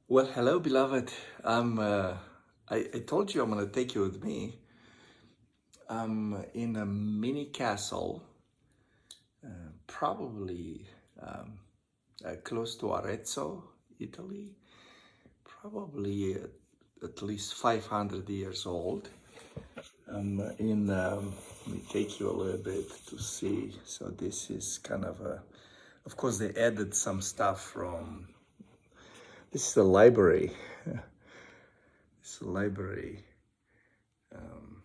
Well, hello, beloved. I'm. I told you I'm gonna take you with me. I'm in a mini castle, probably close to Arezzo, Italy. Probably at least 500 years old. I'm in. Let me take you a little bit to see. So this is kind of a. Of course, they added some stuff from. This is a library. It's a library. Um,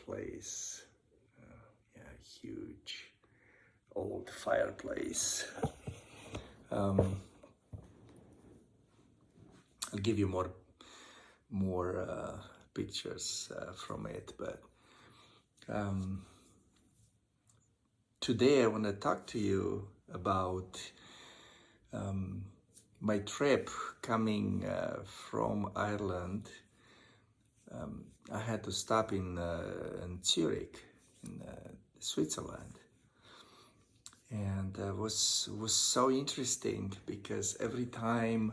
Place. Yeah, huge old fireplace. Um, I'll give you more pictures from it, but um, today I want to talk to you about um, my trip coming from Ireland. I had to stop in Zurich, in Switzerland, and was so interesting because every time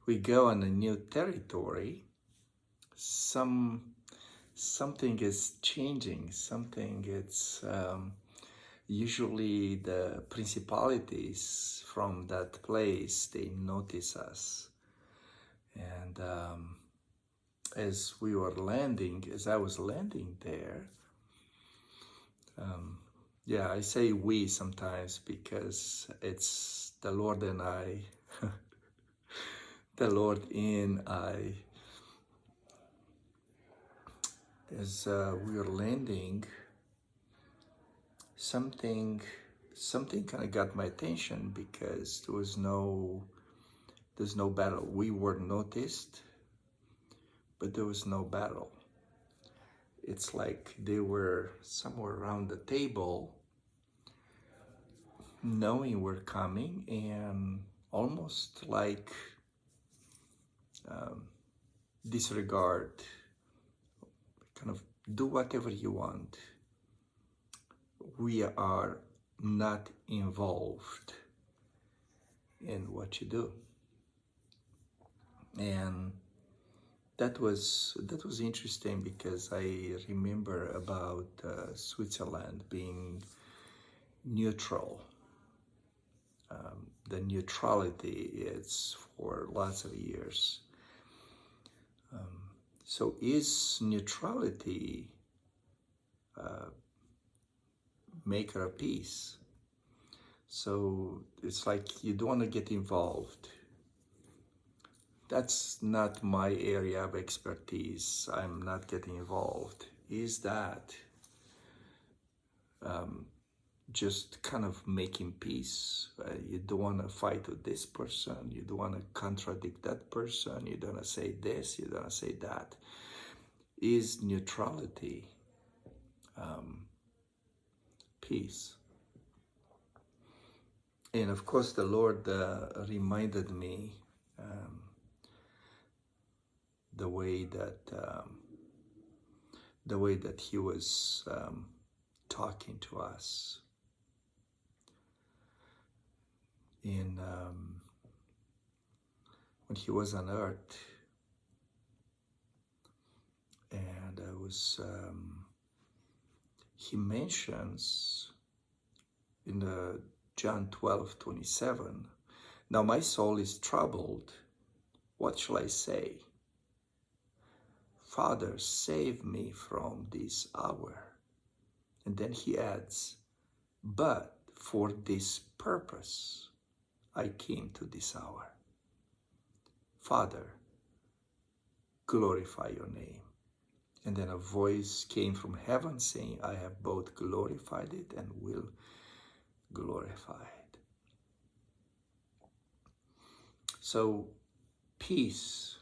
we go on a new territory, some something is changing. Something it's usually the principalities from that place they notice us, and as we were landing, as I was landing there. Um, yeah, I say we sometimes because it's the Lord and I, the Lord in I. As we were landing, something something kind of got my attention because there's no battle. We were noticed, but there was no battle. It's like they were somewhere around the table, knowing we're coming, and almost like um, disregard, kind of do whatever you want. We are not involved in what you do. And that was interesting because I remember about Switzerland being neutral. The neutrality is for lots of years. So is neutrality maker of peace? So it's like you don't want to get involved. That's not my area of expertise. I'm not getting involved. Is that just kind of making peace? You don't want to fight with this person. You don't want to contradict that person. You don't want to say this. You don't want to say that. Is neutrality peace? And of course, the Lord reminded me the way that He was talking to us in when He was on earth, and I was He mentions in John 12:27. Now my soul is troubled. What shall I say? Father, save me from this hour. And then He adds, but for this purpose I came to this hour. Father, glorify your name. And then a voice came from heaven saying, I have both glorified it and will glorify it. So peace,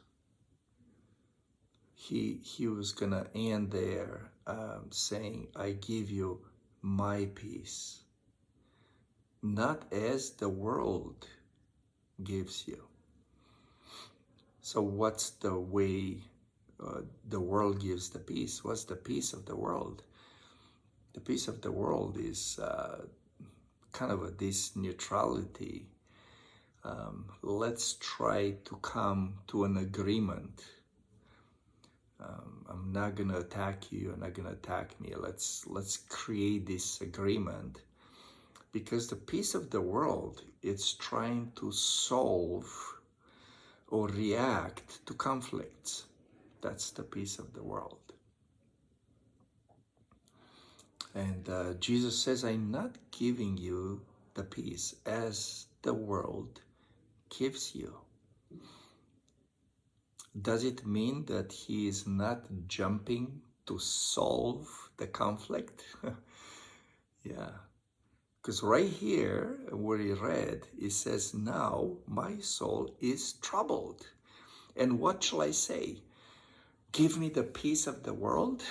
he was gonna end there saying, I give you my peace, not as the world gives you. So what's the way the world gives the peace? What's the peace of the world? The peace of the world is kind of this neutrality. let's try to come to an agreement. I'm not gonna attack you, you're not gonna attack me. Let's create this agreement, because the peace of the world, it's trying to solve or react to conflicts. That's the peace of the world. And Jesus says, I'm not giving you the peace as the world gives you. Does it mean that he is not jumping to solve the conflict? Yeah. Because right here, where he read, it says, now my soul is troubled. And what shall I say? Give me the peace of the world?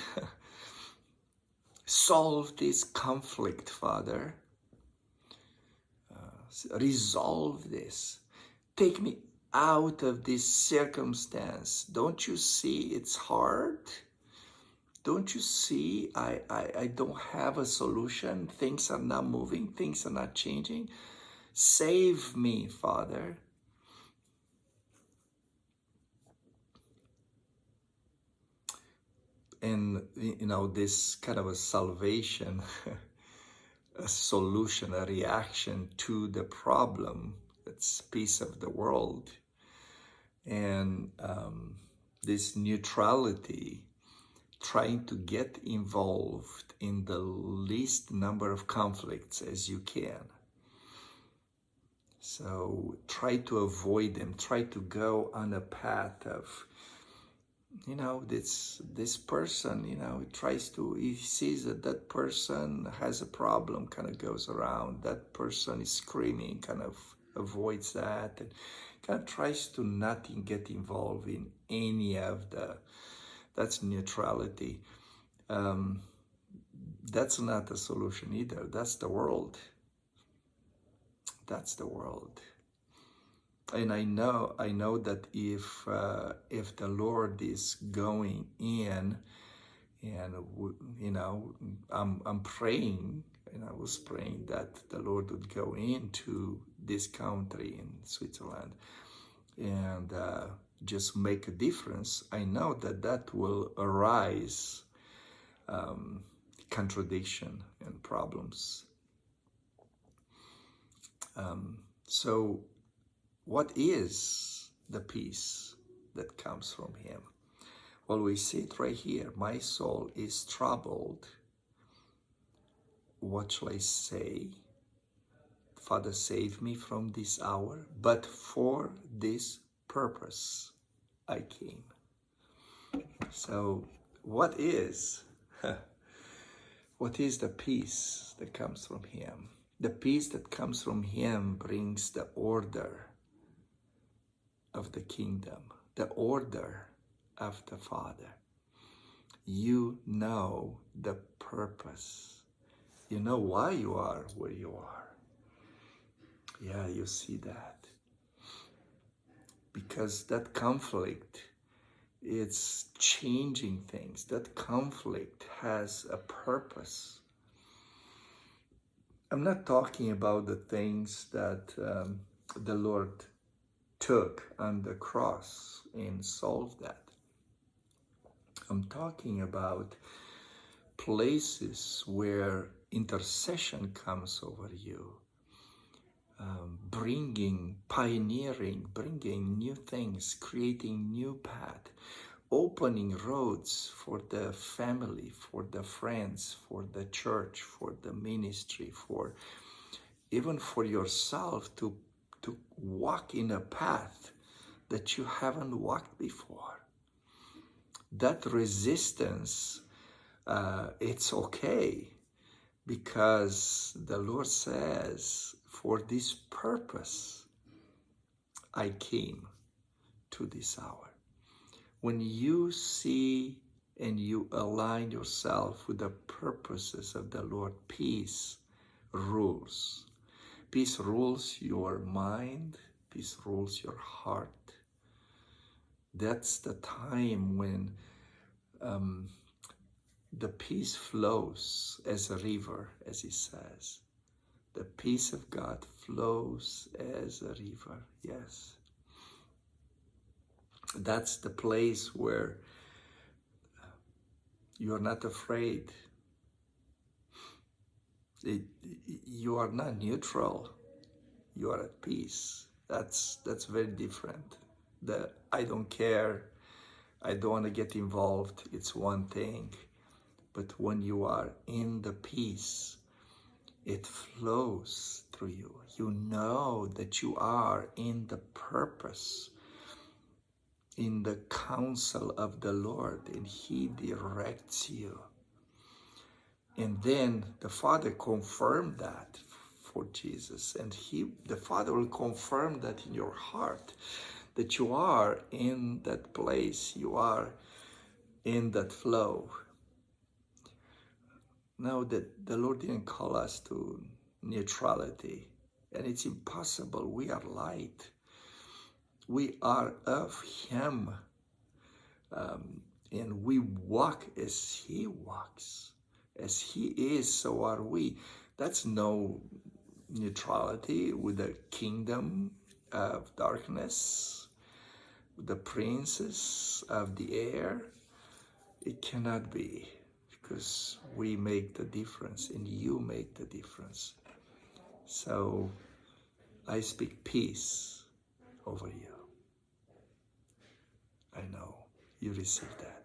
Solve this conflict, Father. Resolve this. Take me out of this circumstance. Don't you see it's hard? Don't you see I don't have a solution? Things are not moving. Things are not changing. Save me, Father. And, you know, this kind of a salvation, a solution, a reaction to the problem, that's peace of the world. And this neutrality, trying to get involved in the least number of conflicts as you can. So try to avoid them, try to go on a path of, you know, this person, you know, he sees that that person has a problem, kind of goes around, that person is screaming, kind of avoids that, and kind of tries to not get involved in any of that's neutrality. That's not a solution either. That's the world. That's the world. And I know that if the Lord is going in, and you know, I'm praying, and I was praying that the Lord would go into this country in Switzerland and just make a difference. I know that will arise contradiction and problems. So what is the peace that comes from him? Well, we see it right here. My soul is troubled. What shall I say? Father, save me from this hour, but for this purpose I came. So what is the peace that comes from him? The peace that comes from him brings the order of the kingdom, the order of the Father. You know the purpose. You know why you are where you are. Yeah, you see that. Because that conflict, it's changing things. That conflict has a purpose. I'm not talking about the things that the Lord took on the cross and solved that. I'm talking about places where intercession comes over you, pioneering, bringing new things, creating new path, opening roads for the family, for the friends, for the church, for the ministry, even for yourself to walk in a path that you haven't walked before. That resistance, it's okay, because the Lord says, for this purpose I came to this hour. When you see and you align yourself with the purposes of the Lord, peace rules. Peace rules your mind. Peace rules your heart. That's the time when the peace flows as a river, as he says. The peace of God flows as a river. Yes. That's the place where you're not afraid. You are not neutral. You are at peace. That's very different. The I don't care, I don't want to get involved, it's one thing. But when you are in the peace, it flows through you. You know that you are in the purpose, in the counsel of the Lord, and He directs you. And then the Father confirmed that for Jesus, and the Father will confirm that in your heart, that you are in that place, you are in that flow. Now that the Lord didn't call us to neutrality, and it's impossible. We are light. We are of Him, and we walk as He walks. As He is, so are we. That's no neutrality with the kingdom of darkness, the princes of the air. It cannot be, because we make the difference and you make the difference. So I speak peace over you. I know you receive that.